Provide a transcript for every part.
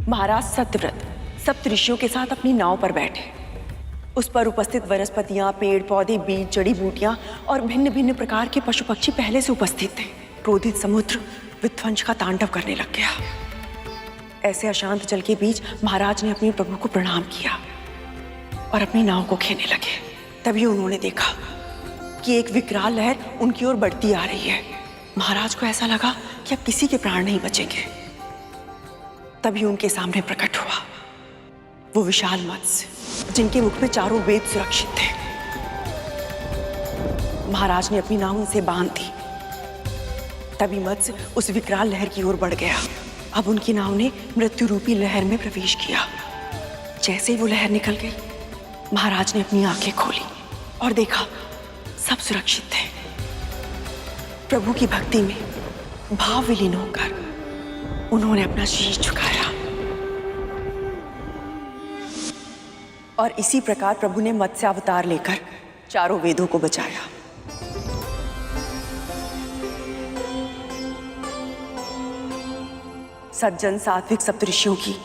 महाराज सत्यव्रत सप्त ऋषियों के साथ अपनी नाव पर बैठे। उस पर उपस्थित वनस्पतियां, पेड़ पौधे, बीज, जड़ी बूटियां और भिन्न भिन्न प्रकार के पशु पक्षी पहले से उपस्थित थे। क्रोधित समुद्र विध्वंस का तांडव करने लग गया। ऐसे अशांत जल के बीच महाराज ने अपने प्रभु को प्रणाम किया और अपनी नाव को खेने लगे। तभी उन्होंने देखा कि एक विकराल लहर उनकी ओर बढ़ती आ रही है। महाराज को ऐसा लगा कि अब किसी के प्राण नहीं बचेंगे। तभी उनके सामने प्रकट हुआ वो विशाल मत्स्य, जिनके मुख में चारों वेद सुरक्षित थे। महाराज ने अपनी नाव उनसे बांध दी। तभी मत्स्य उस विकराल लहर की ओर बढ़ गया। अब उनकी नाव ने मृत्यु रूपी लहर में प्रवेश किया। जैसे ही वो लहर निकल गई, महाराज ने अपनी आंखें खोली और देखा सब सुरक्षित थे। प्रभु की भक्ति में भाव विलीन होकर उन्होंने अपना शीश झुकाया और इसी प्रकार प्रभु ने मत्स्य अवतार लेकर चारों वेदों को बचाया। सज्जन सात्विक सप्तऋषियों की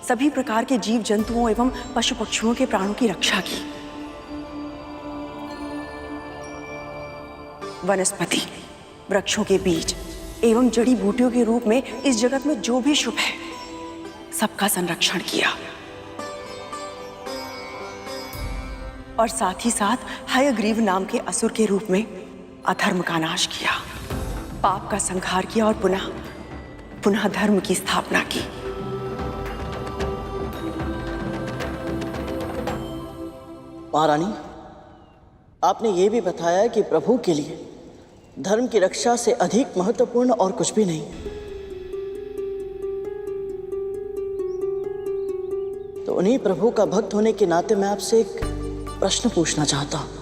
सभी प्रकार के जीव जंतुओं एवं पशु पक्षियों के प्राणों की रक्षा की। वनस्पति, वृक्षों के बीज एवं जड़ी बूटियों के रूप में इस जगत में जो भी शुभ है, सबका संरक्षण किया और साथ ही साथ हयग्रीव नाम के असुर के रूप में अधर्म का नाश किया, पाप का संहार किया और पुनः धर्म की स्थापना की। महारानी, आपने ये भी बताया कि प्रभु के लिए धर्म की रक्षा से अधिक महत्वपूर्ण और कुछ भी नहीं। तो उन्हीं प्रभु का भक्त होने के नाते मैं आपसे एक प्रश्न पूछना चाहता हूं।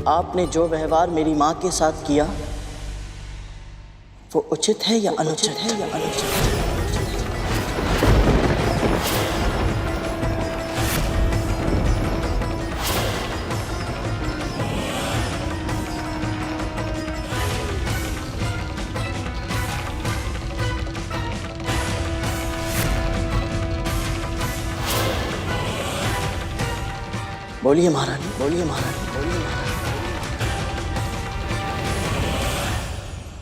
आपने जो व्यवहार मेरी मां के साथ किया वो उचित है या अनुचित है? बोलिए महारानी, बोलिए महारानी, बोलिए महारानी।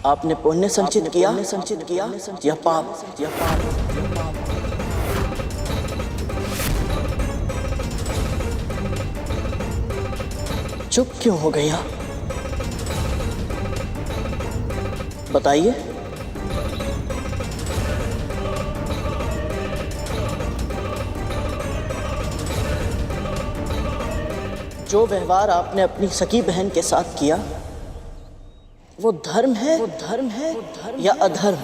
आपने पुण्य संचित किया या पाप? चुप क्यों हो गई आप? बताइए। जो व्यवहार आपने अपनी सगी बहन के साथ किया वो धर्म है या अधर्म?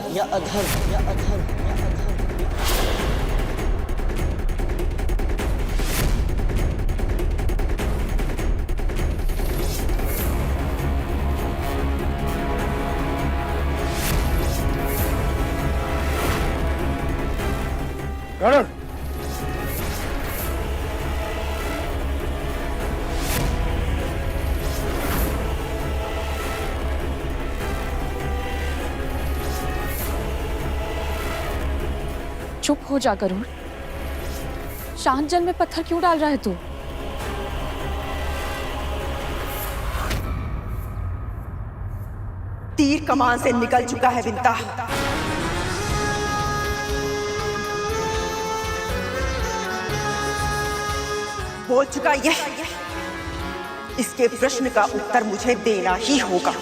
गरुड़, चुप हो जा गरुड़। शांत जल में पत्थर क्यों डाल रहा है तू? तीर कमान से निकल चुका है विंता। बोल चुका यह, इसके प्रश्न का उत्तर मुझे देना ही होगा।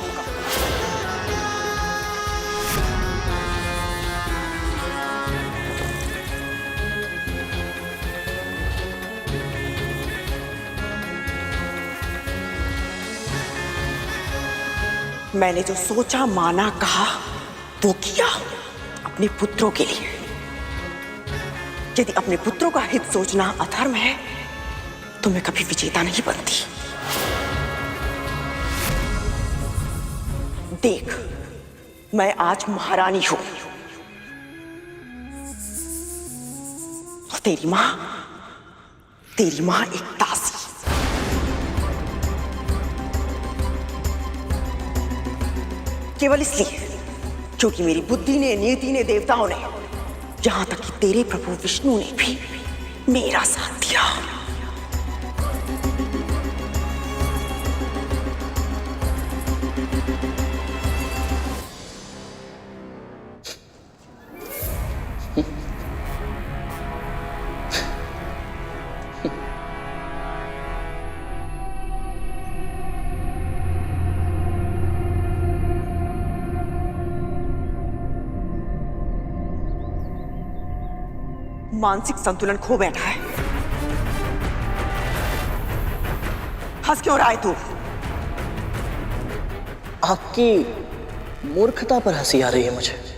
मैंने जो सोचा, माना, कहा वो किया अपने पुत्रों के लिए। यदि अपने पुत्रों का हित सोचना अधर्म है तो मैं कभी विजेता नहीं बनती। देख, मैं आज महारानी हूं और तेरी मां एक दासी। केवल इसलिए क्योंकि मेरी बुद्धि ने, नियति ने, देवताओं ने, यहां तक कि तेरे प्रभु विष्णु ने भी मेरा साथ दिया। मानसिक संतुलन खो बैठा है। हंस क्यों रहा है तू? आपकी मूर्खता पर हंसी आ रही है मुझे।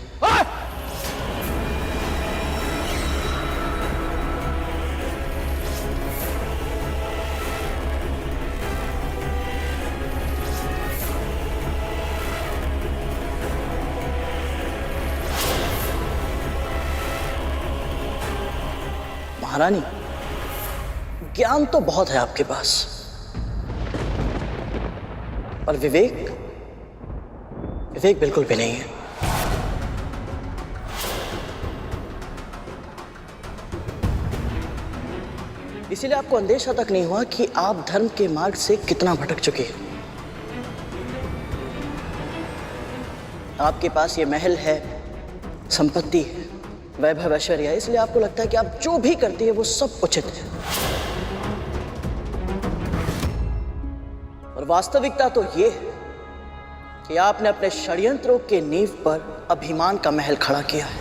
महारानी, ज्ञान तो बहुत है आपके पास, पर विवेक बिल्कुल भी नहीं है। इसीलिए आपको अंदेशा तक नहीं हुआ कि आप धर्म के मार्ग से कितना भटक चुके हैं। आपके पास ये महल है, संपत्ति है, वैभव ऐश्वर्य, इसलिए आपको लगता है कि आप जो भी करती है वो सब उचित है। और वास्तविकता तो ये है कि आपने अपने षड्यंत्रों के नींव पर अभिमान का महल खड़ा किया है।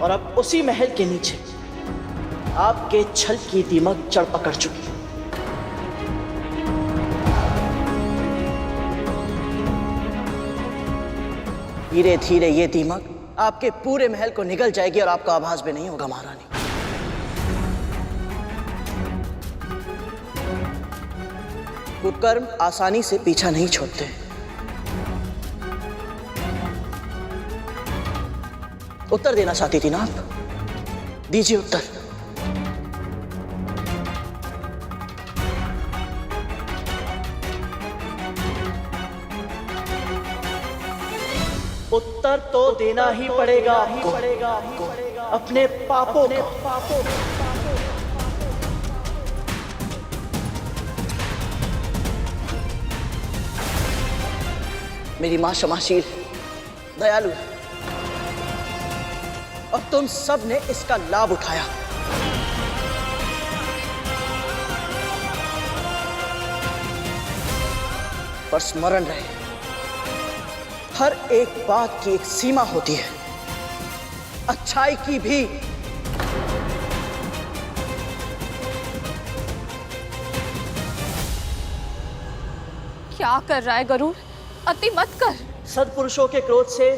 और अब उसी महल के नीचे आपके छल की दीमक जड़ पकड़ चुकी है। धीरे धीरे ये दीमक आपके पूरे महल को निगल जाएगी और आपका आभास भी नहीं होगा महारानी। कुकर्म आसानी से पीछा नहीं छोड़ते। उत्तर देना चाहती थी ना आप? दीजिए उत्तर। उत्तर तो देना ही पड़ेगा आपको, अपने पापों का। मेरी मां क्षमाशील, दयालु है, और तुम सब ने इसका लाभ उठाया। पर स्मरण रहे, हर एक बात की एक सीमा होती है, अच्छाई की भी। क्या कर रहा है गरुड़? अति मत कर। सद्पुरुषों के क्रोध से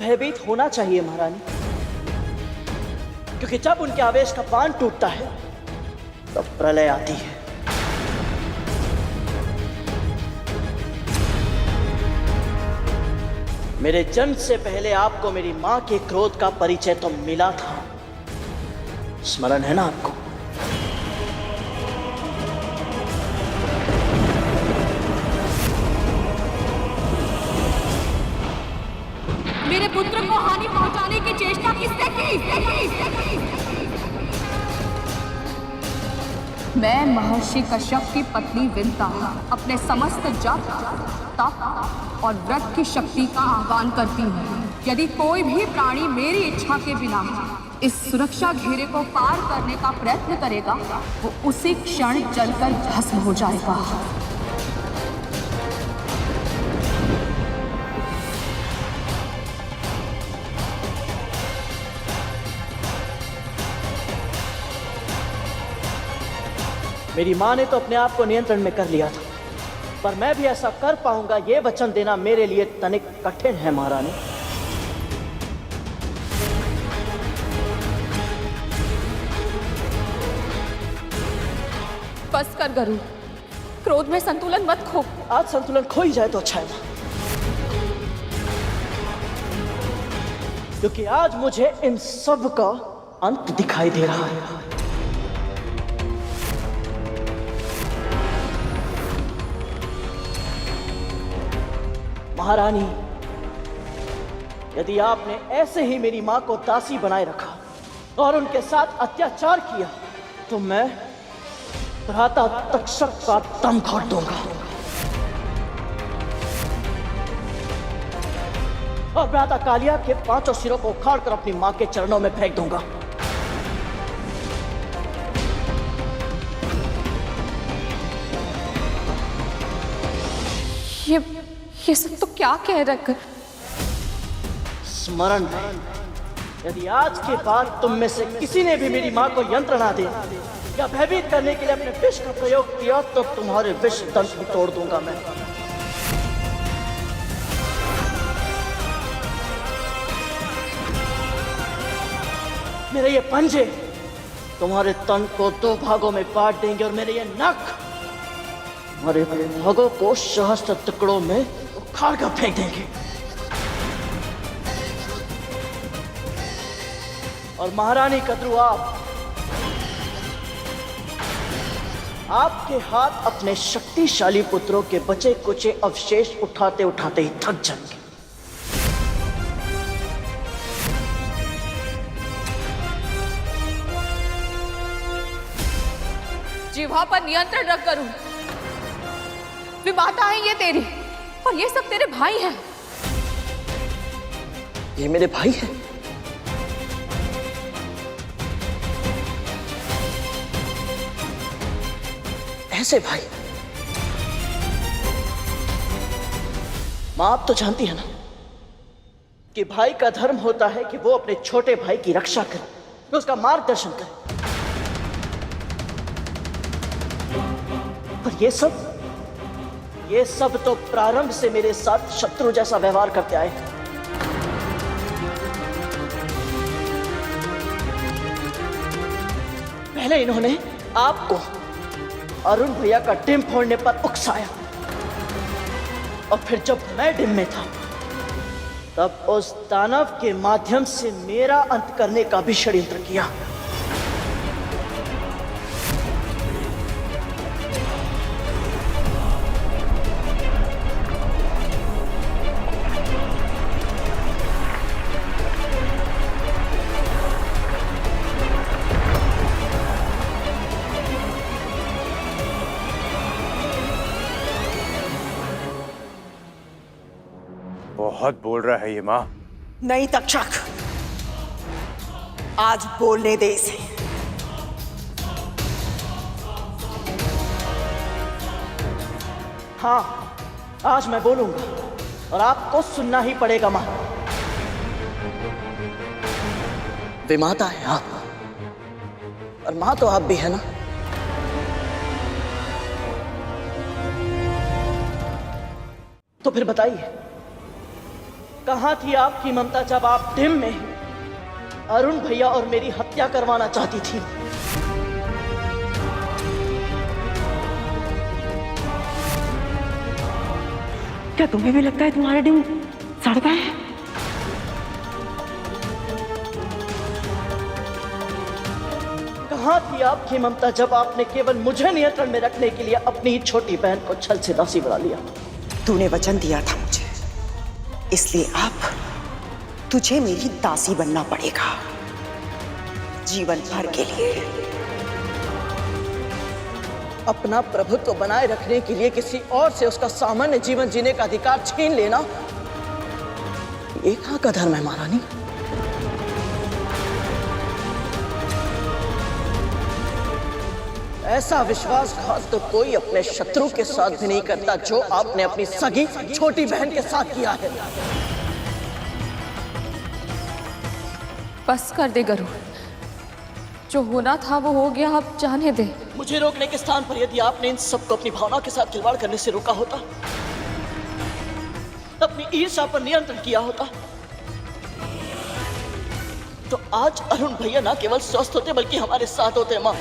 भयभीत होना चाहिए महारानी, क्योंकि जब उनके आवेश का बांध टूटता है तब प्रलय आती है। मेरे जन्म से पहले आपको मेरी मां के क्रोध का परिचय तो मिला था, स्मरण है ना आपको? मेरे पुत्र को हानि पहुंचाने की चेष्टा किसने की? मैं महर्षि कश्यप की पत्नी विंता अपने समस्त जप, तप और व्रत की शक्ति का आह्वान करती हूँ। यदि कोई भी प्राणी मेरी इच्छा के बिना इस सुरक्षा घेरे को पार करने का प्रयत्न करेगा, वो उसी क्षण जलकर भस्म हो जाएगा। मेरी मां ने तो अपने आप को नियंत्रण में कर लिया था, पर मैं भी ऐसा कर पाऊंगा ये वचन देना मेरे लिए तनिक कठिन है महारानी। बस कर गरुड़, क्रोध में संतुलन मत खो। आज संतुलन खो ही जाए तो अच्छा है माँ, क्योंकि आज मुझे इन सब का अंत दिखाई दे रहा है। महारानी, यदि आपने ऐसे ही मेरी मां को दासी बनाए रखा और उनके साथ अत्याचार किया तो मैं भ्राता तक्षक का दम घोट दूंगा और भ्राता कालिया के 5 सिरों को उखाड़कर अपनी मां के चरणों में फेंक दूंगा। ये सब तो क्या कह रखा? स्मरण है, यदि आज के बाद तुम में से किसी ने भी मेरी मां को यंत्र ना दे या भयभीत करने के लिए अपने विष का प्रयोग किया तो तुम्हारे विष दंत भी तोड़ दूंगा मैं। मेरे ये पंजे तुम्हारे तन को 2 भागों में बांट देंगे और मेरे ये नख तुम्हारे भागों को सहस्त्र टुकड़ों में उखाड़ कर फेंक देंगे। और महारानी कद्रू, आपके हाथ अपने शक्तिशाली पुत्रों के बचे कुचे अवशेष उठाते उठाते ही थक जाएंगे। जिह्वा पर नियंत्रण रख करूं। विमाता है ये तेरी, और ये सब तेरे भाई हैं। ये मेरे भाई हैं? ऐसे भाई? मां, आप तो जानती है ना कि भाई का धर्म होता है कि वो अपने छोटे भाई की रक्षा करे, उसका मार्गदर्शन करे। पर ये सब तो प्रारंभ से मेरे साथ शत्रु जैसा व्यवहार करते आए। पहले इन्होंने आपको अरुण भैया का डिम फोड़ने पर उकसाया और फिर जब मैं डिम में था तब उस दानव के माध्यम से मेरा अंत करने का भी षड्यंत्र किया। बहुत बोल रहा है ये माँ। नहीं तक्षक, आज बोलने दे इसे। हाँ, आज मैं बोलूंगा और आपको सुनना ही पड़ेगा मां। विमाता है आप, और मां तो आप भी है ना। तो फिर बताइए, कहां थी आपकी ममता जब आप डिम में अरुण भैया और मेरी हत्या करवाना चाहती थी? क्या तुम्हें भी लगता है तुम्हारे डिम सड़ गए हैं? कहां थी आपकी ममता जब आपने केवल मुझे नियंत्रण में रखने के लिए अपनी ही छोटी बहन को छल से दासी बना लिया? तूने वचन दिया था मुझे, इसलिए अब तुझे मेरी दासी बनना पड़ेगा, जीवन भर के लिए। अपना प्रभुत्व बनाए रखने के लिए किसी और से उसका सामान्य जीवन जीने का अधिकार छीन लेना, ये कहां का धर्म है महारानी? ऐसा विश्वासघात तो कोई अपने शत्रु के साथ भी नहीं करता जो आपने अपनी सगी छोटी बहन के साथ किया है। बस कर दे गरुड़, जो होना था वो हो गया, अब जाने दे। मुझे रोकने के स्थान पर यदि आपने इन सबको अपनी भावना के साथ खिलवाड़ करने से रोका होता, अपनी ईर्ष्या पर नियंत्रण किया होता, तो आज अरुण भैया न केवल स्वस्थ होते बल्कि हमारे साथ होते। मां,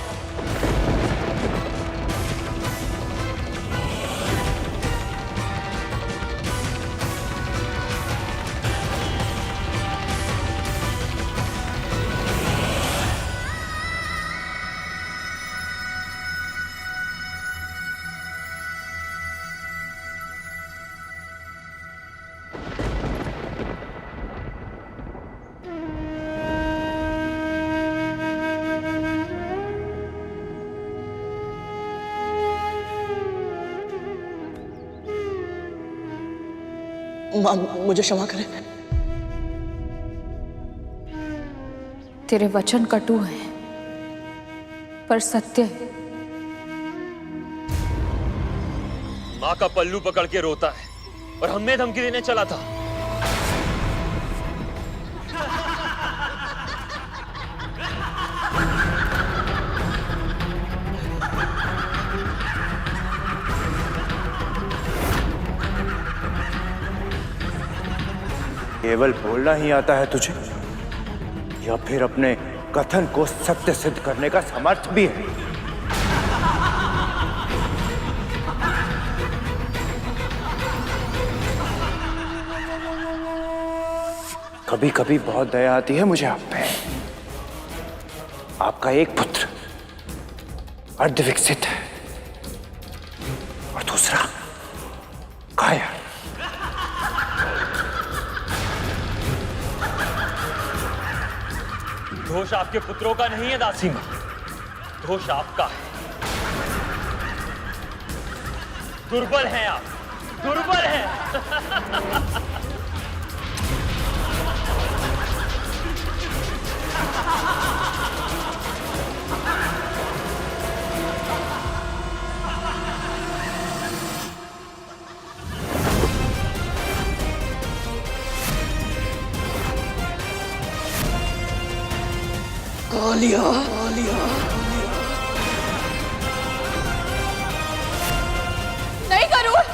माँ मुझे क्षमा करें। तेरे वचन कटु हैं पर सत्य है। माँ का पल्लू पकड़ के रोता है और हमें धमकी देने चला था। केवल बोलना ही आता है तुझे या फिर अपने कथन को सत्य सिद्ध करने का सामर्थ्य भी है? कभी कभी बहुत दया आती है मुझे आप पे। आपका एक पुत्र अर्धविकसित है और दूसरा कायर। दोष आपके पुत्रों का नहीं है दासी मां, दोष आपका है। दुर्बल हैं आप, दुर्बल हैं। कालिया नहीं गरुड़,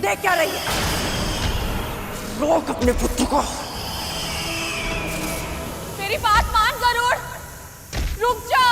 देख क्या रही है? रोक अपने पुत्र को। मेरी बात मान गरुड़, रुक जा।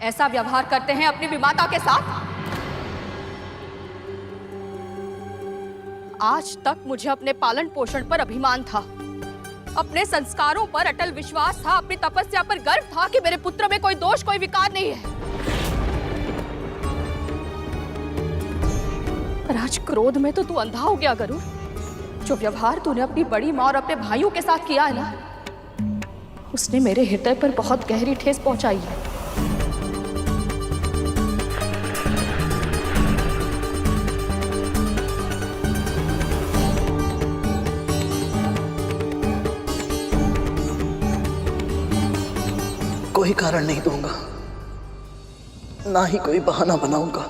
ऐसा व्यवहार करते हैं अपनी विमाता के साथ? आज तक मुझे अपने पालन पोषण पर अभिमान था, अपने संस्कारों पर अटल विश्वास था, अपनी तपस्या पर गर्व था कि मेरे पुत्र में कोई दोष, कोई विकार नहीं है। पर आज क्रोध में तो तू अंधा हो गया गरुड़। जो व्यवहार तूने अपनी बड़ी माँ और अपने भाइयों के साथ किया है ना, उसने मेरे हृदय पर बहुत गहरी ठेस पहुंचाई है। कोई कारण नहीं दूंगा, ना ही कोई बहाना बनाऊंगा।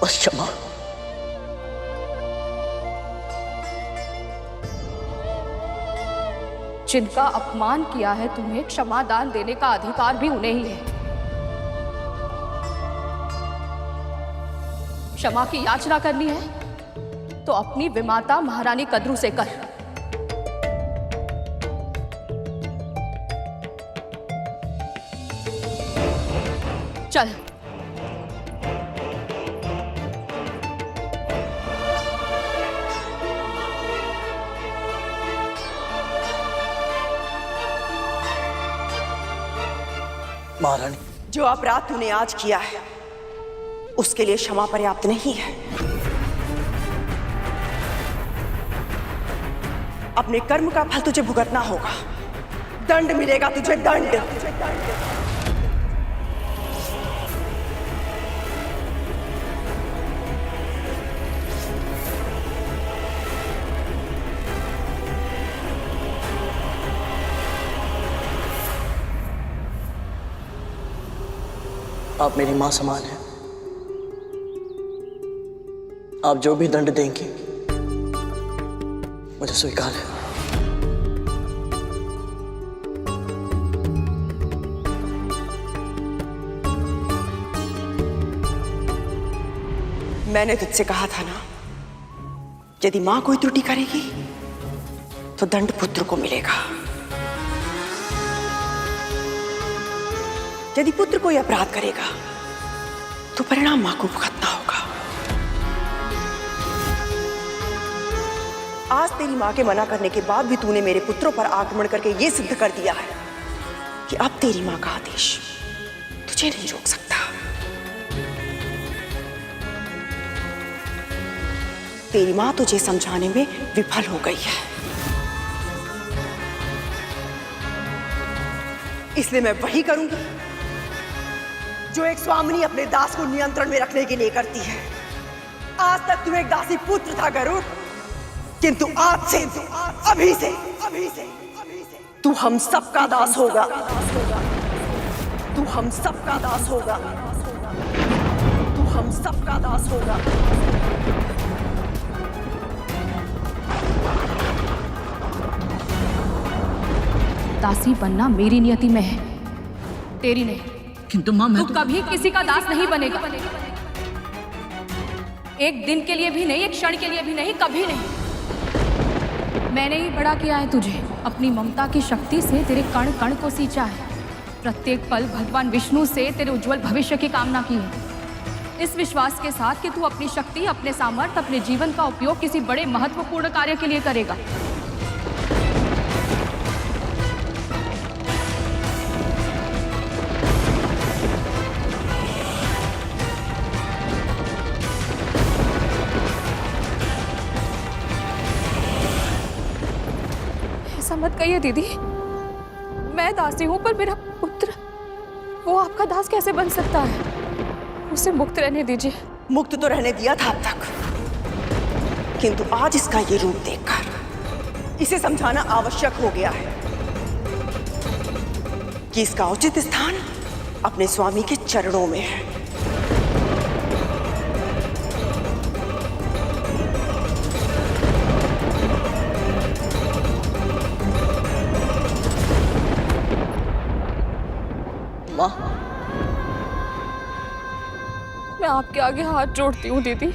बस क्षमा। जिनका अपमान किया है तुम्हें, क्षमा दान देने का अधिकार भी उन्हें ही है। क्षमा की याचना करनी है तो अपनी विमाता महारानी कद्रू से कर। चल। महारानी, जो अपराध तूने आज किया है उसके लिए क्षमा पर्याप्त नहीं है। अपने कर्म का फल तुझे भुगतना होगा। दंड मिलेगा तुझे, दंड। आप मेरी मां समान हैं। आप जो भी दंड देंगी मुझे स्वीकार है। मैंने तुझसे कहा था ना, यदि मां कोई त्रुटि करेगी तो दंड पुत्र को मिलेगा। यदि पुत्र कोई अपराध करेगा तो परिणाम मां को भुगतना होगा। आज तेरी मां के मना करने के बाद भी तूने मेरे पुत्रों पर आक्रमण करके यह सिद्ध कर दिया है कि अब तेरी मां का आदेश तुझे नहीं रोक सकता। तेरी मां तुझे समझाने में विफल हो गई है, इसलिए मैं वही करूंगी जो एक स्वामिनी अपने दास को नियंत्रण में रखने के लिए करती है। आज तक तू एक दासी पुत्र था गरुड़, किंतु आज से, अभी से तू हम सबका दास होगा। तू हम सबका दास होगा। तू हम सबका दास होगा। दासी बनना मेरी नियति में है, तेरी नहीं। किंतु मां, मैं तू कभी किसी का दास नहीं बनेगा। एक दिन के लिए भी नहीं, एक क्षण के लिए भी नहीं, कभी नहीं। मैंने ही बड़ा किया है तुझे, अपनी ममता की शक्ति से तेरे कण कण को सींचा है। प्रत्येक पल भगवान विष्णु से तेरे उज्जवल भविष्य की कामना की है, इस विश्वास के साथ कि तू अपनी शक्ति, अपने सामर्थ्य, अपने जीवन का उपयोग किसी बड़े महत्वपूर्ण कार्य के लिए करेगा। ऐसा मत कहिए दीदी, मैं दासी हूं, पर मेरा पुत्र वो आपका दास कैसे बन सकता है? उसे मुक्त रहने दीजिए। मुक्त तो रहने दिया था अब तक, किंतु आज इसका ये रूप देखकर इसे समझाना आवश्यक हो गया है कि इसका उचित स्थान अपने स्वामी के चरणों में है। मां, मैं आपके आगे हाथ जोड़ती हूँ दीदी।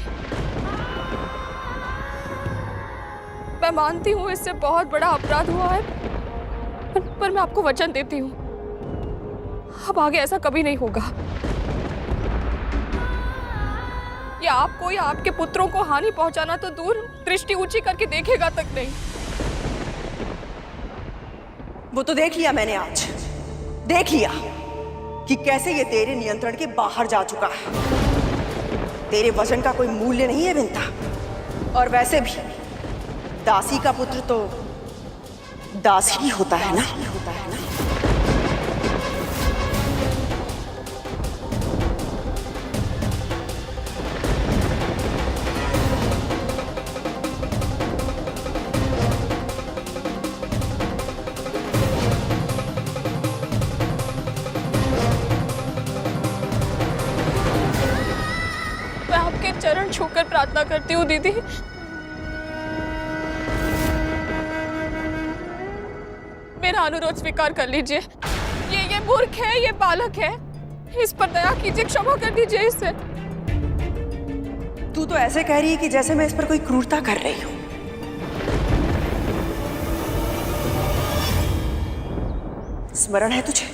मैं मानती हूँ इससे बहुत बड़ा अपराध हुआ है, पर मैं आपको वचन देती हूँ, अब आगे ऐसा कभी नहीं होगा। या आपको या आपके पुत्रों को हानि पहुंचाना तो दूर, दृष्टि ऊंची करके देखेगा तक नहीं। वो तो देख लिया मैंने, आज देख लिया कि कैसे ये तेरे नियंत्रण के बाहर जा चुका है। तेरे वचन का कोई मूल्य नहीं है विंता, और वैसे भी दासी का पुत्र तो दास ही होता है ना। मैं आपके चरण छूकर प्रार्थना करती हूँ दीदी, मेरा अनुरोध स्वीकार कर लीजिए। ये मूर्ख है, ये बालक है, इस पर दया कीजिए, क्षमा कर दीजिए इसे। तू तो ऐसे कह रही है कि जैसे मैं इस पर कोई क्रूरता कर रही हूं। स्मरण है तुझे,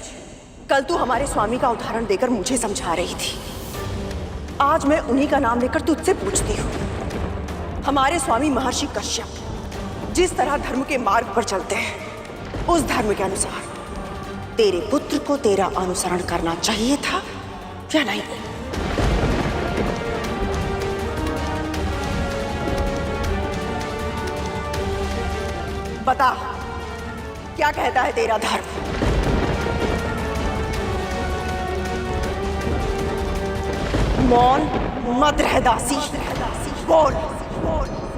कल तू हमारे स्वामी का उदाहरण देकर मुझे समझा रही थी। आज मैं उन्हीं का नाम लेकर तुझसे पूछती हूँ। हमारे स्वामी महर्षि कश्यप जिस तरह धर्म के मार्ग पर चलते हैं, उस धर्म के अनुसार तेरे पुत्र को तेरा अनुसरण करना चाहिए था या नहीं? बता, क्या कहता है तेरा धर्म? मौन मत रह दासी, बोल,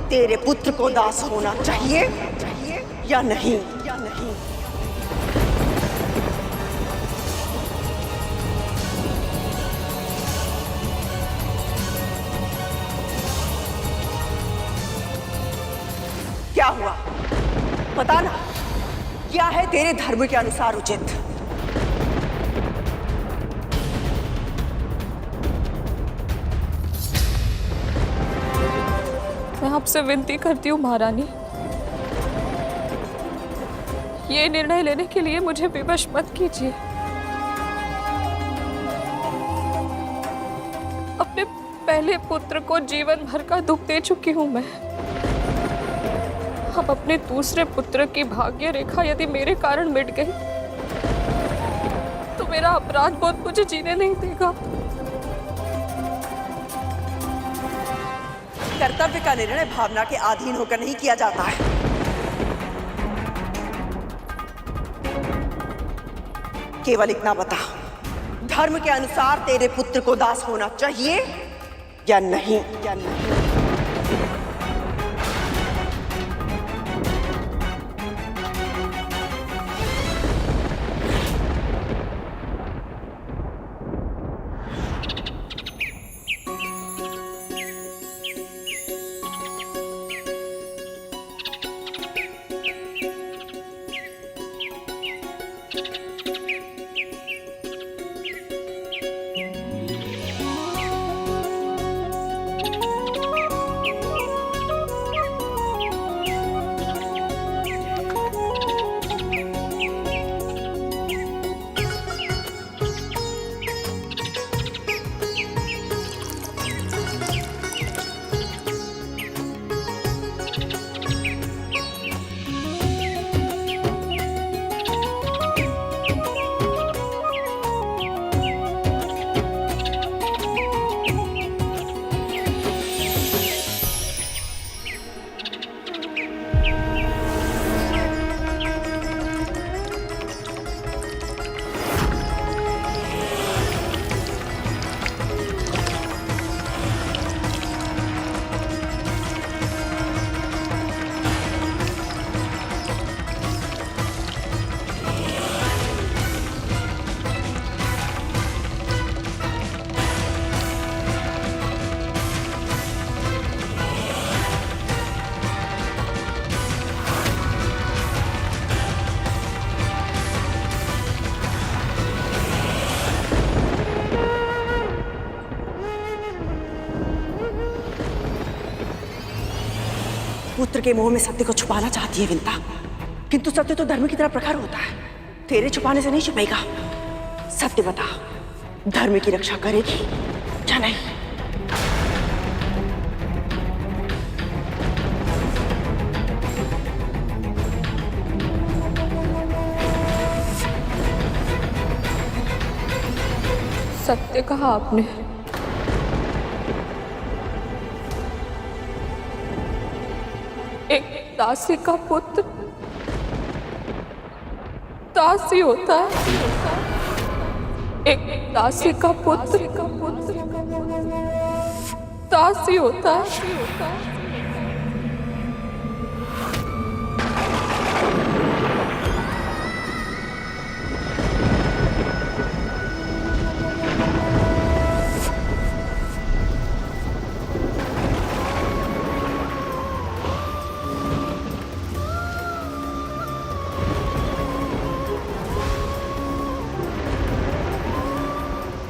तेरे पुत्र को दास होना चाहिए या नहीं? क्या हुआ, बता ना, क्या है तेरे धर्म के अनुसार उचित? मैं आपसे विनती करती हूँ महारानी, ये निर्णय लेने के लिए मुझे विवश मत कीजिए। अपने पहले पुत्र को जीवन भर का दुख दे चुकी हूँ मैं। अब अपने दूसरे पुत्र की भाग्य रेखा यदि मेरे कारण मिट गई तो मेरा अपराध बोध मुझे जीने नहीं देगा। कर्तव्य का निर्णय भावना के अधीन होकर नहीं किया जाता है। केवल इतना बता, धर्म के अनुसार तेरे पुत्र को दास होना चाहिए या नहीं? पुत्र के मुंह में सत्य को छुपाना चाहती है विंता, किंतु सत्य तो धर्म की तरह प्रखर होता है, तेरे छुपाने से नहीं छुपेगा। सत्य बता, धर्म की रक्षा करेगी या नहीं? सत्य कहा आपने। एक दासी का पुत्र दासी होता है। एक दासी का पुत्र दासी होता है।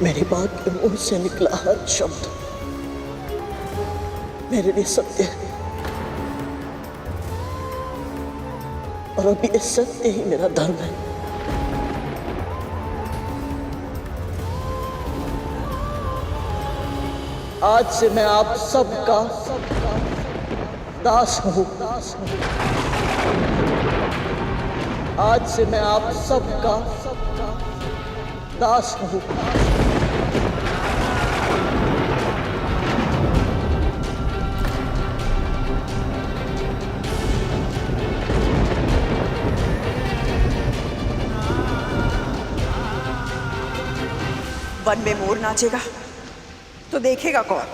मेरी मां के मुंह से निकला हर शब्द मेरे लिए सत्य है, और अब ये सत्य ही मेरा धर्म है। आज से मैं आप सबका दास हूं। आज से मैं आप सबका दास हूं। वन में मोर नाचेगा तो देखेगा कौन?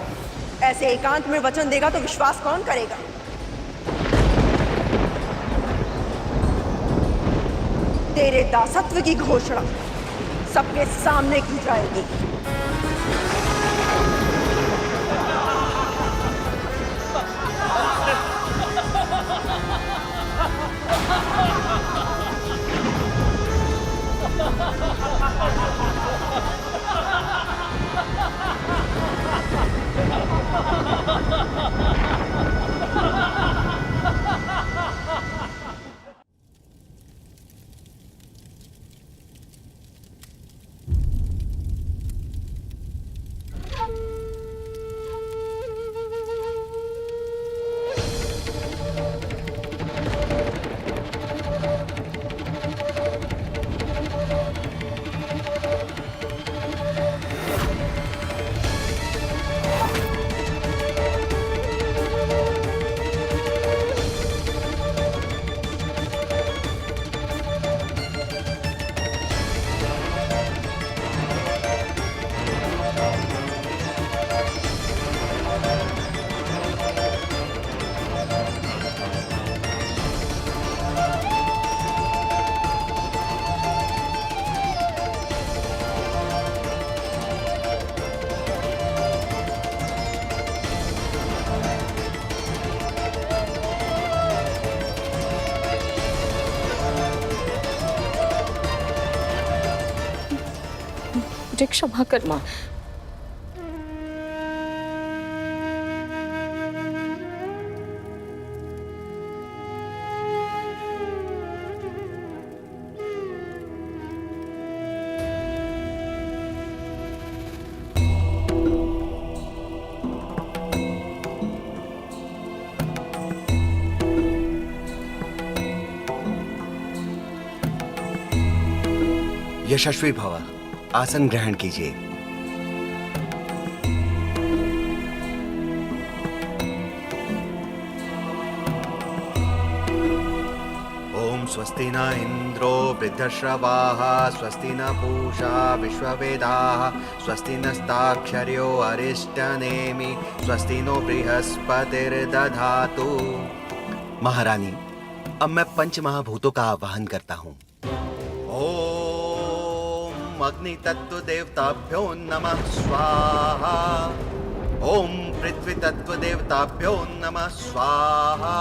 ऐसे एकांत में वचन देगा तो विश्वास कौन करेगा? तेरे दासत्व की घोषणा सबके सामने की जाएगी। मुझे क्षमा कर मां। यशस्वी भव, आसन ग्रहण कीजिए। ओम स्वस्ति न इंद्रो वृद्धश्रवाः, स्वस्ति न पूषा विश्ववेदाः, स्वस्ति नस्ताक्षर्यो अरिष्टनेमि, स्वस्ति नो बृहस्पतिर्दधातु। महारानी, अब मैं पंच महाभूतों का आवाहन करता हूँ। ओम अग्नि तत्व देवताभ्यो नमः स्वाहा। ओम पृथ्वी तत्व देवताभ्यो नमः स्वाहा।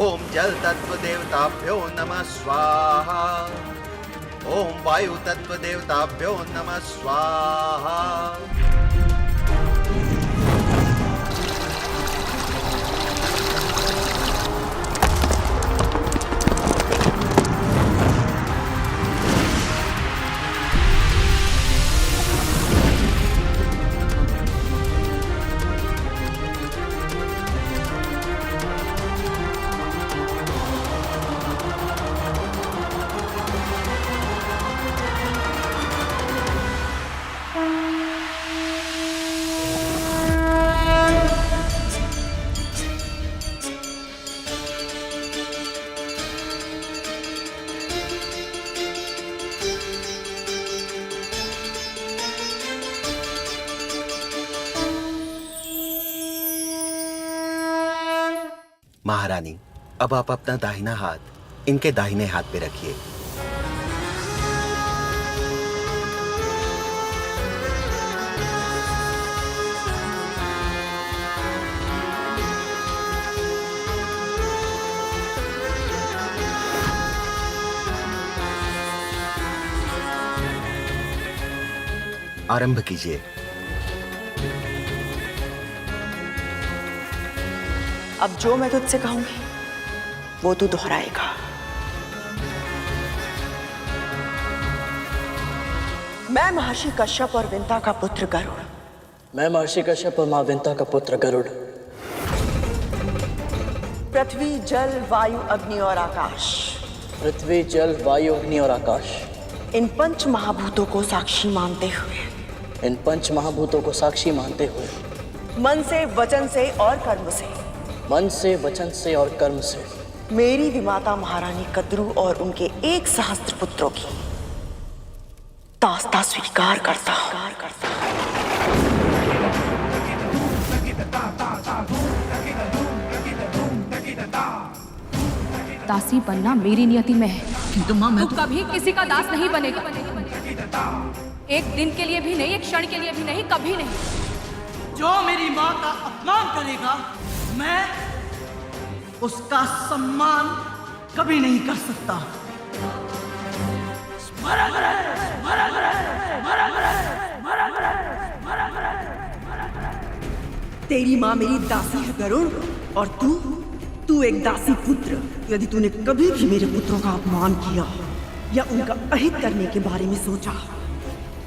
ओम जल तत्व देवताभ्यो नमः स्वाहा। ओम वायु तत्व देवताभ्यो नमः स्वाहा। महारानी, अब आप अपना दाहिना हाथ इनके दाहिने हाथ पे रखिए। आरंभ कीजिए। अब जो मैं तुझसे कहूंगी वो तू दोहराएगा। मैं महर्षि कश्यप और विंता का पुत्र गरुड़। मैं महर्षि कश्यप और मां विंता का पुत्र गरुड़। पृथ्वी, जल, वायु, अग्नि और आकाश, पृथ्वी, जल, वायु, अग्नि और आकाश, इन पंच महाभूतों को साक्षी मानते हुए, इन पंच महाभूतों को साक्षी मानते हुए, मन से, वचन से और कर्म से, मन से, वचन से और कर्म से, मेरी विमाता महारानी कद्रू और उनके 1 सहस्त्र पुत्रों की दास्ता स्वीकार करता हूं। दासी बनना मेरी नियति में है, किंतु मां मैं तू कभी किसी का दास नहीं बनेगा। एक दिन के लिए भी नहीं, एक क्षण के लिए भी नहीं, कभी नहीं। जो मेरी मां का अपमान करेगा मैं उसका सम्मान कभी नहीं कर सकता। तेरी माँ मेरी दासी है गरुड़, और तू एक दासी पुत्र। यदि तूने कभी भी मेरे पुत्रों का अपमान किया या उनका अहित करने के बारे में सोचा,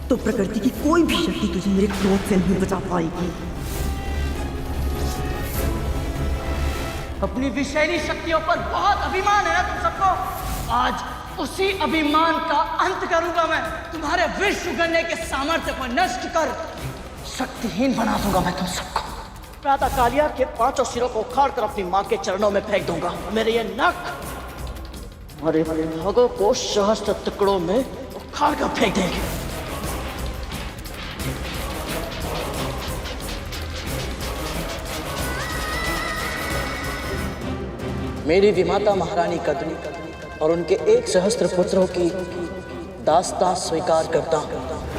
तो प्रकृति की कोई भी शक्ति तुझे मेरे क्रोध से नहीं बचा पाएगी। अपनी विषैली शक्तियों पर बहुत अभिमान है ना तुम सबको। आज उसी अभिमान का अंत करूंगा मैं। तुम्हारे विष उगलने के सामर्थ्य को नष्ट कर शक्तिहीन बना दूंगा मैं तुम सबको। प्रातः कालिया के 5 सिरों को उखाड़ कर अपनी मां के चरणों में फेंक दूंगा। मेरे ये नख और भागों को सहस्त्र टुकड़ों में उखाड़ कर फेंक देंगे। मेरी विमाता महारानी कद्रू और उनके 1 सहस्त्र पुत्रों की दास्तां स्वीकार करता हूँ।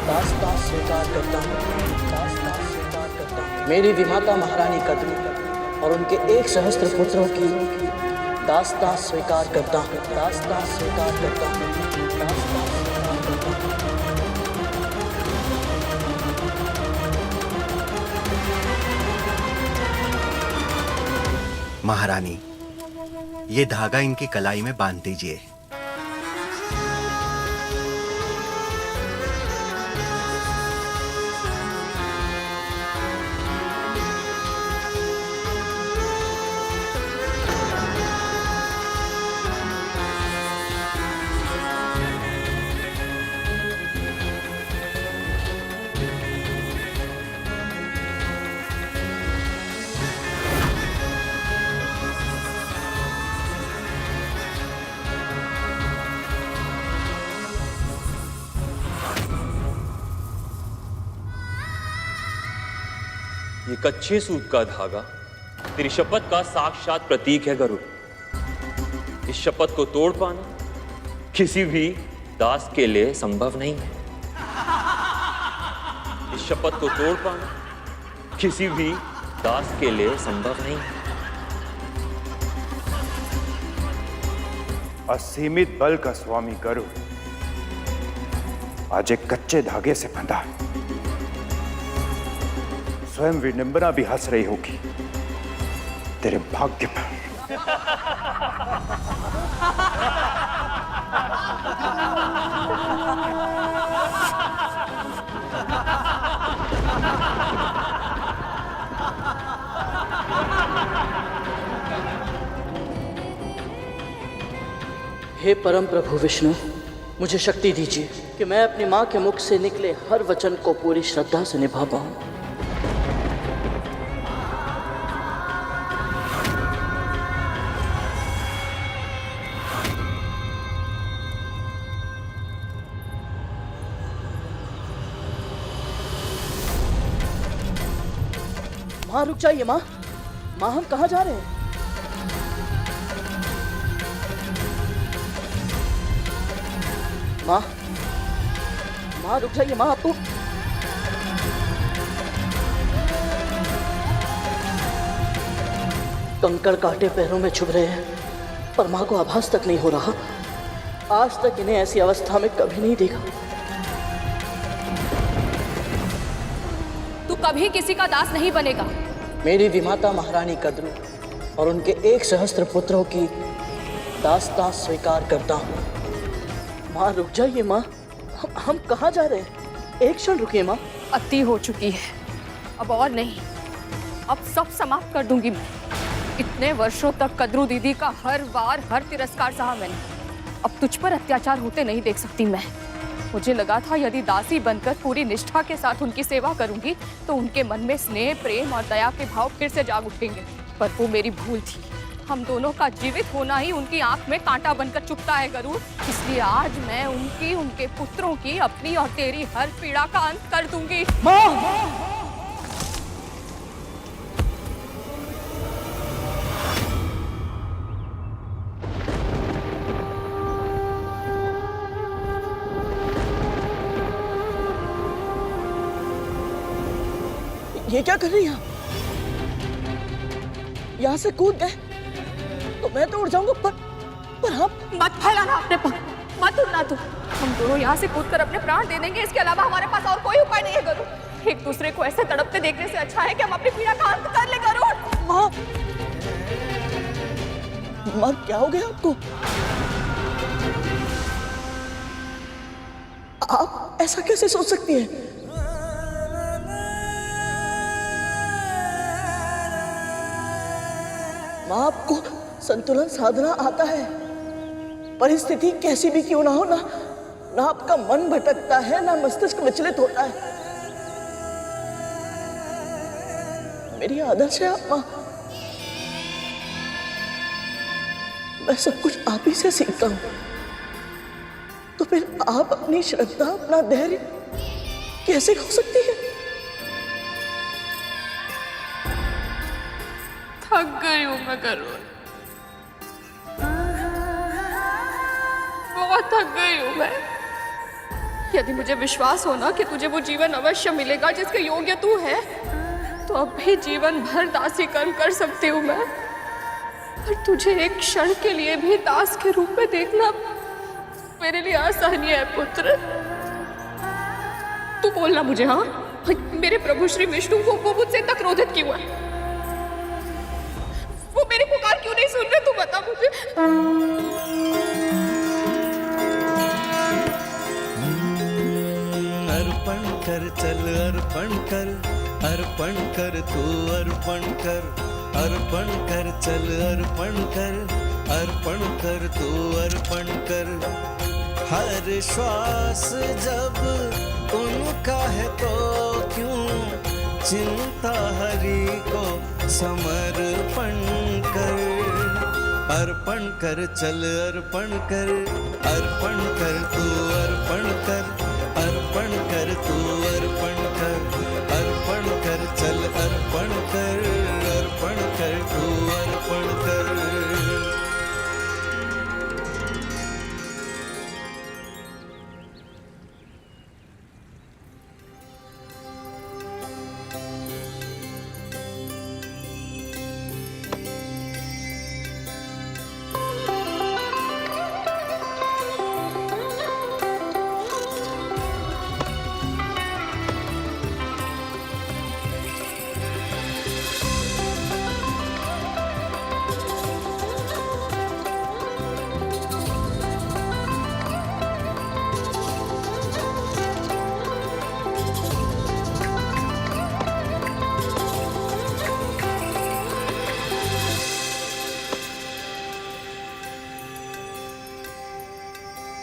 दास्तां स्वीकार करता हूँ। दास्तां स्वीकार करता हूँ। मेरी विमाता महारानी कद्रू और उनके 1 सहस्त्र पुत्रों की दास्तां स्वीकार करता हूँ। दास्तां स्वीकार करता हूँ। दास्तां स्वीकार करता हूँ। महारानी, ये धागा इनकी कलाई में बांध दीजिए। ये कच्चे सूत का धागा तेरी शपथ का साक्षात प्रतीक है गरुड़। इस शपथ को तोड़ पाना किसी भी दास के लिए संभव नहीं है। इस शपथ को तोड़ पाना किसी भी दास के लिए संभव नहीं है। असीमित बल का स्वामी गरुड़ आज एक कच्चे धागे से बंधा है। स्वयं विडंबना भी हंस रही होगी तेरे भाग्य पर। हे परम प्रभु विष्णु, मुझे शक्ति दीजिए कि मैं अपनी मां के मुख से निकले हर वचन को पूरी श्रद्धा से निभा पाऊं। मां रुक जाइए। मां, हम कहाँ जा रहे हैं? माँ, माँ रुक जाइए माँ, आपको कंकड़ कांटे पैरों में चुभ रहे हैं, पर माँ को आभास तक नहीं हो रहा। आज तक इन्हें ऐसी अवस्था में कभी नहीं देखा। तू कभी किसी का दास नहीं बनेगा। मेरी विमाता महारानी कद्रू और उनके 1 सहस्त्र पुत्रों की दास्तां स्वीकार करता हूँ। माँ रुक जाइए माँ, हम कहाँ जा रहे हैं? एक क्षण रुकिए माँ। अति हो चुकी है, अब और नहीं। अब सब समाप्त कर दूंगी मैं। इतने वर्षों तक कद्रू दीदी का हर बार हर तिरस्कार सहा मैंने। अब तुझ पर अत्याचार होते नहीं देख सकती मैं। मुझे लगा था यदि दासी बनकर पूरी निष्ठा के साथ उनकी सेवा करूंगी तो उनके मन में स्नेह, प्रेम और दया के भाव फिर से जाग उठेंगे, पर वो मेरी भूल थी। हम दोनों का जीवित होना ही उनकी आंख में कांटा बनकर चुभता है गरुड़। इसलिए आज मैं उनकी, उनके पुत्रों की, अपनी और तेरी हर पीड़ा का अंत कर दूंगी। ये क्या कर रही हैं? यहाँ से कूद गए तो मैं तो उड़ जाऊंगा, पर हम मत फैलाना अपने पर, मत उड़ना तू। हम दोनों यहाँ से कूदकर अपने प्राण दे देंगे, इसके अलावा हमारे पास और कोई उपाय नहीं है गरुड़। एक दूसरे को ऐसे तड़पते देखने से अच्छा है कि हम अपनी पीड़ा का अंत कर ले गरुड़। माँ, माँ क्या हो गया आपको? आप ऐसा कैसे सोच सकती हैं? माँ आपको संतुलन साधना आता है। परिस्थिति कैसी भी क्यों ना हो, ना आपका मन भटकता है, ना मस्तिष्क विचलित होता है। मेरी आदर्श है आप माँ। मैं सब कुछ आप ही से सीखता हूँ, तो फिर आप अपनी श्रद्धा, अपना धैर्य कैसे खो सकती है? थक गई हूँ मैं गरुड़, बहुत थक गई हूँ मैं। यदि मुझे विश्वास हो ना कि तुझे वो जीवन अवश्य मिलेगा जिसके योग्य तू है, तो अब भी जीवन भर दासी कर्म कर सकती हूँ मैं। पर तुझे एक क्षण के लिए भी दास के रूप में देखना मेरे लिए असहनीय है पुत्र। तू बोलना मुझे, हाँ, मेरे प्रभु श्री विष्णु वो मुझसे इतना क्रोधित क्यों है? वो मेरी पुकार क्यों नहीं सुन रहे? तू बता मुझे। अर्पण कर, चल अर्पण कर, अर्पण कर तू अर्पण कर, अर्पण कर, चल अर्पण कर, अर्पण कर तू अर्पण कर। हर श्वास जब उनका है तो क्यों चिंता हरि को समर्पण कर। अर्पण कर, चल अर्पण कर, अर्पण कर तू अर्पण कर, अर्पण कर तू अर्पण कर, अर्पण कर, चल अर्पण कर, अर्पण कर तू अर्पण कर।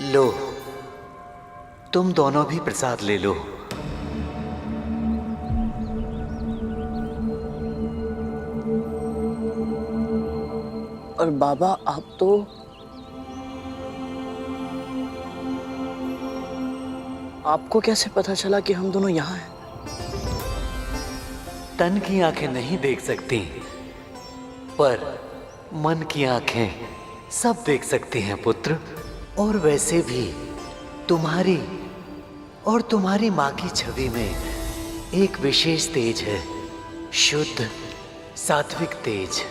लो, तुम दोनों भी प्रसाद ले लो। और बाबा आप तो आपको कैसे पता चला कि हम दोनों यहाँ हैं? तन की आंखें नहीं देख सकती, पर मन की आंखें सब देख सकती हैं पुत्र। और वैसे भी तुम्हारी और तुम्हारी माँ की छवि में एक विशेष तेज है, शुद्ध सात्विक तेज।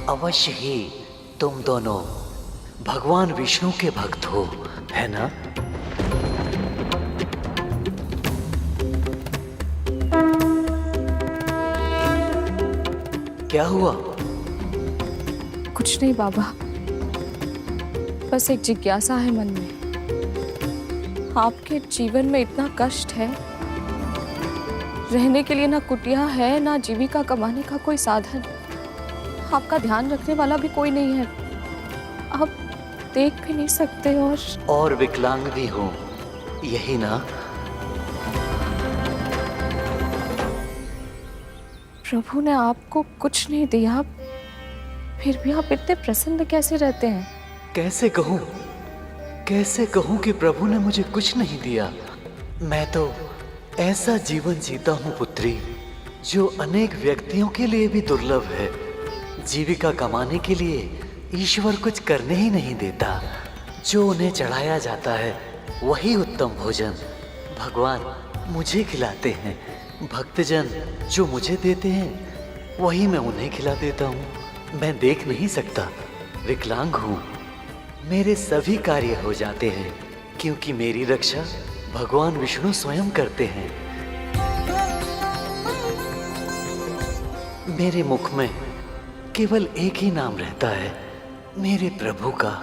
अवश्य ही तुम दोनों भगवान विष्णु के भक्त हो, है ना? क्या हुआ? कुछ नहीं बाबा, बस एक जिज्ञासा है मन में। आपके जीवन में इतना कष्ट है, रहने के लिए ना कुटिया है, ना जीविका कमाने का कोई साधन, आपका ध्यान रखने वाला भी कोई नहीं है, आप देख भी नहीं सकते और विकलांग भी हो, यही ना? प्रभु ने आपको कुछ नहीं दिया, फिर भी आप इतने प्रसन्न कैसे रहते हैं? कैसे कहूं कि प्रभु ने मुझे कुछ नहीं दिया। मैं तो ऐसा जीवन जीता हूं पुत्री, जो अनेक व्यक्तियों के लिए भी दुर्लभ है। जीविका कमाने के लिए ईश्वर कुछ करने ही नहीं देता, जो उन्हें चढ़ाया जाता है वही उत्तम भोजन भगवान मुझे खिलाते हैं। भक्तजन जो मुझे देते हैं वही मैं उन्हें खिला देता हूँ। मैं देख नहीं सकता, विकलांग हूँ, मेरे सभी कार्य हो जाते हैं क्योंकि मेरी रक्षा भगवान विष्णु स्वयं करते हैं। मेरे मुख में केवल एक ही नाम रहता है, मेरे प्रभु का,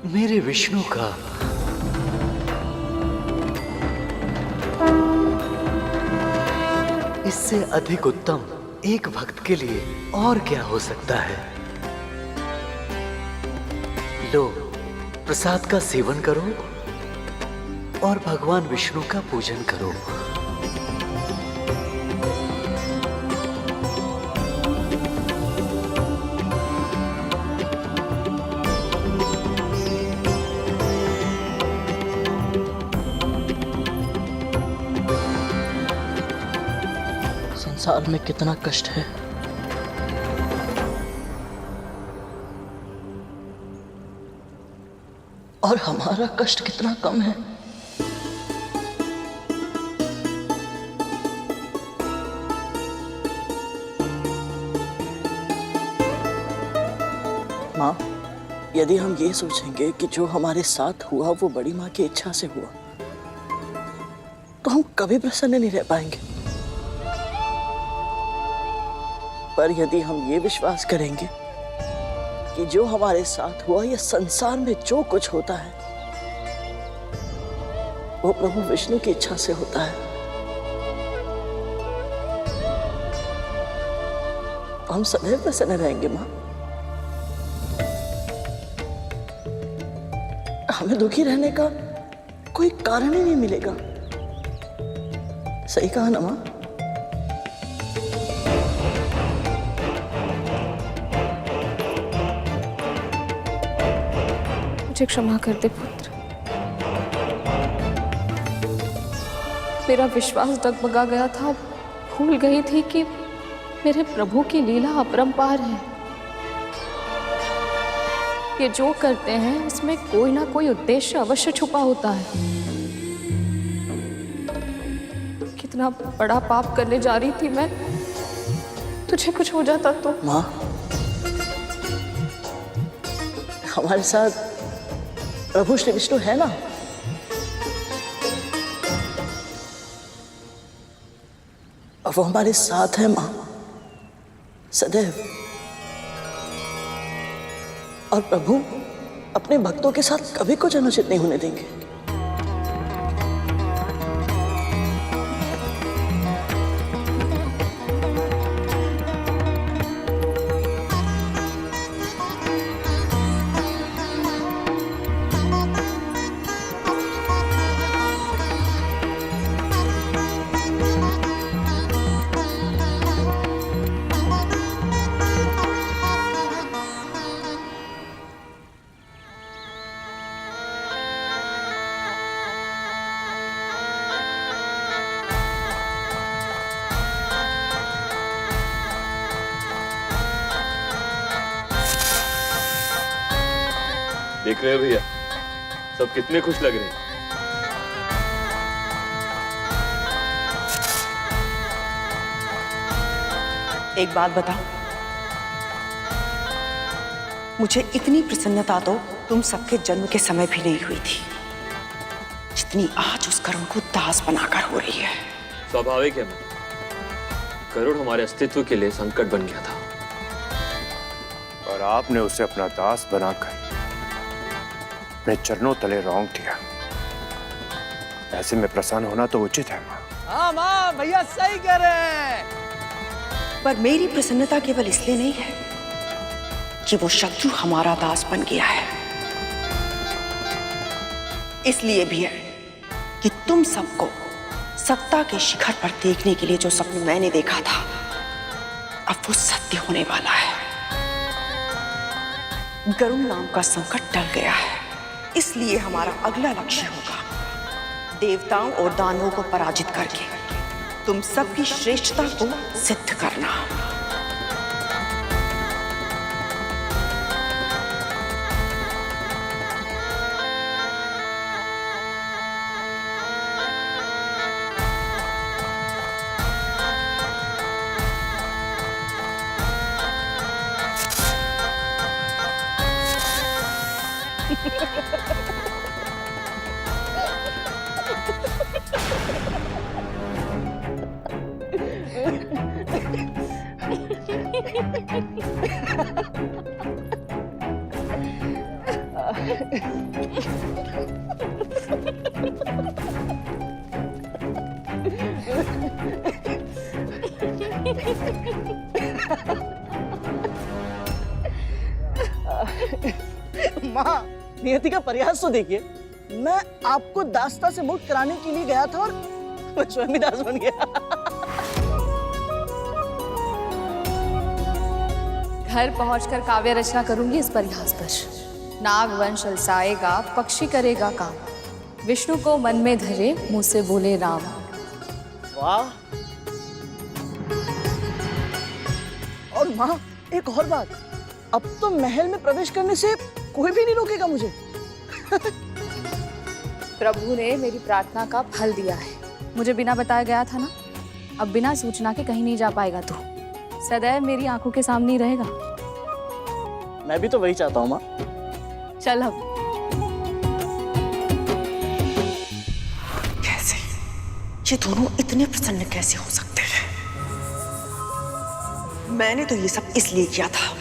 मेरे विष्णु का। इससे अधिक उत्तम एक भक्त के लिए और क्या हो सकता है? लो, प्रसाद का सेवन करो और भगवान विष्णु का पूजन करो। संसार में कितना कष्ट है, और हमारा कष्ट कितना कम है। माँ, यदि हम ये सोचेंगे कि जो हमारे साथ हुआ वो बड़ी माँ की इच्छा से हुआ, तो हम कभी प्रसन्न नहीं रह पाएंगे। पर यदि हम ये विश्वास करेंगे कि जो हमारे साथ हुआ, या संसार में जो कुछ होता है, वो प्रभु विष्णु की इच्छा से होता है, तो हम सदैव प्रसन्न रहेंगे माँ। हमें दुखी रहने का कोई कारण ही नहीं मिलेगा। सही कहा ना माँ? मुझे क्षमा कर दे पुत्र, मेरा विश्वास डगमगा गया था, भूल गई थी कि मेरे प्रभु की लीला अपरंपार है। ये जो करते हैं इसमें कोई ना कोई उद्देश्य अवश्य छुपा होता है। कितना बड़ा पाप करने जा रही थी मैं, तुझे कुछ हो जाता तो। माँ, हमारे साथ प्रभु श्री विष्णु है ना? और वो हमारे साथ है माँ, सदैव। और प्रभु अपने भक्तों के साथ कभी कुछ अनुचित नहीं होने देंगे। देख रहे हो भैया, सब कितने खुश लग रहे हैं। एक बात बताओ, मुझे इतनी प्रसन्नता तो तुम सबके जन्म के समय भी नहीं हुई थी जितनी आज उस करुण को दास बनाकर हो रही है। स्वाभाविक है माँ, करुण हमारे अस्तित्व के लिए संकट बन गया था और आपने उसे अपना दास बनाकर अपने चरणों तले रौंद दिया। ऐसे में प्रसन्न होना तो उचित है माँ। हाँ माँ, भैया सही कह रहे हैं। पर मेरी प्रसन्नता केवल इसलिए नहीं है कि वो शत्रु हमारा दास बन गया है, इसलिए भी है कि तुम सबको सत्ता के शिखर पर देखने के लिए जो सपना मैंने देखा था अब वो सत्य होने वाला है। गरुण नाम का संकट टल गया है, इसलिए हमारा अगला लक्ष्य होगा देवताओं और दानवों को पराजित करके तुम सबकी श्रेष्ठता को सिद्ध करना। माँ, नियति का प्रयास तो देखिए। मैं आपको दासता से मुक्त कराने के लिए गया था और मैं स्वयं ही दास बन गया। घर पहुंचकर काव्य रचना करूंगी इस परिहास पर। नाग वंश अलसाएगा, पक्षी करेगा काम, विष्णु को मन में धरे, मुंह से बोले राम। वाह। और माँ, एक और बात, अब तो महल में प्रवेश करने से कोई भी नहीं रोकेगा मुझे। प्रभु ने मेरी प्रार्थना का फल दिया है। मुझे बिना बताया गया था ना, अब बिना सूचना के कहीं नहीं जा पाएगा तू। सदैव मेरी आंखों के सामने ही रहेगा। मैं भी तो वही चाहता हूँ माँ। चल अब। कैसे ये दोनों इतने प्रसन्न कैसे हो सकते हैं? मैंने तो ये सब इसलिए किया था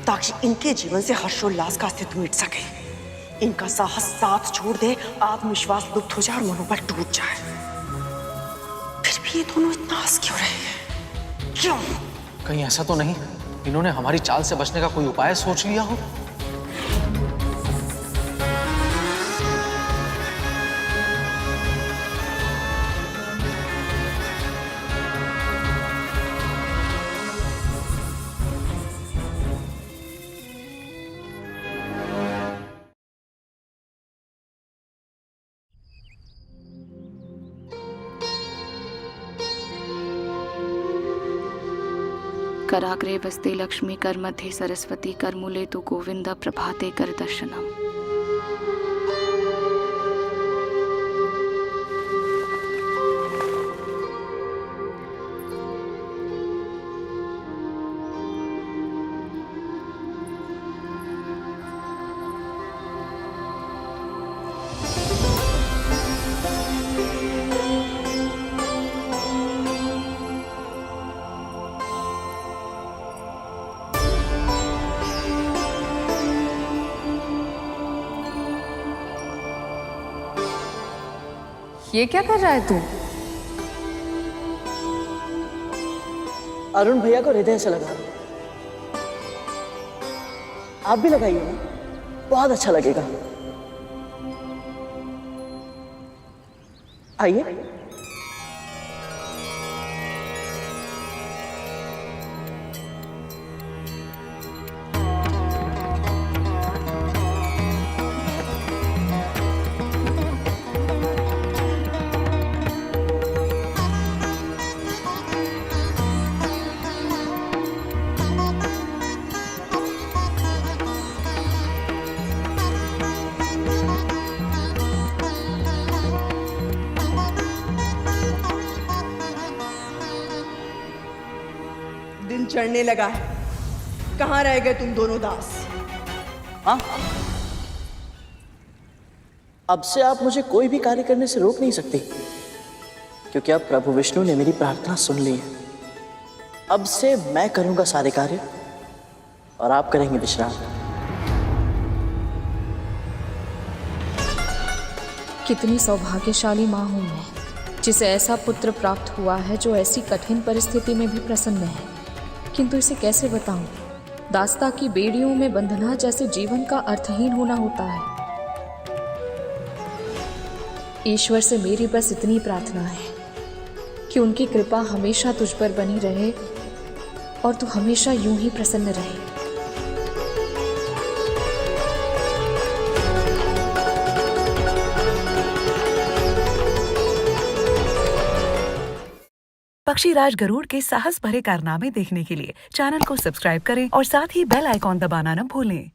ताकि इनके जीवन से हर्षोल्लास का अस्तित्व मिट सके, इनका साहस साथ छोड़ दे, आत्मविश्वास लुप्त हो जाए और मनोबल टूट जाए। फिर भी ये दोनों इतना हंस क्यों रहे हैं? क्यों? कहीं ऐसा तो नहीं इन्होंने हमारी चाल से बचने का कोई उपाय सोच लिया हो? कराग्रे वस्ते लक्ष्मी कर मध्ये सरस्वती कर मूले तु गोविंद प्रभाते कर दर्शनम। ये क्या कर रहा है तू? अरुण भैया को हृदय से लगा। आप भी लगाइए ना, बहुत अच्छा लगेगा। आइए। चढ़ने लगा है। कहाँ रह गए तुम दोनों दास? हाँ, अब से आप मुझे कोई भी कार्य करने से रोक नहीं सकते, क्योंकि अब प्रभु विष्णु ने मेरी प्रार्थना सुन ली है। अब से मैं करूंगा सारे कार्य और आप करेंगे विश्राम। कितनी सौभाग्यशाली माँ हूँ मैं, जिसे ऐसा पुत्र प्राप्त हुआ है जो ऐसी कठिन परिस्थिति में भी प्रसन्न है। किंतु इसे कैसे बताऊं? दास्ता की बेड़ियों में बंधना जैसे जीवन का अर्थहीन होना होता है। ईश्वर से मेरी बस इतनी प्रार्थना है कि उनकी कृपा हमेशा तुझ पर बनी रहे और तू हमेशा यूं ही प्रसन्न रहे। पक्षीराज गरुड़ के साहस भरे कारनामे देखने के लिए चैनल को सब्सक्राइब करें और साथ ही बेल आइकॉन दबाना न भूलें।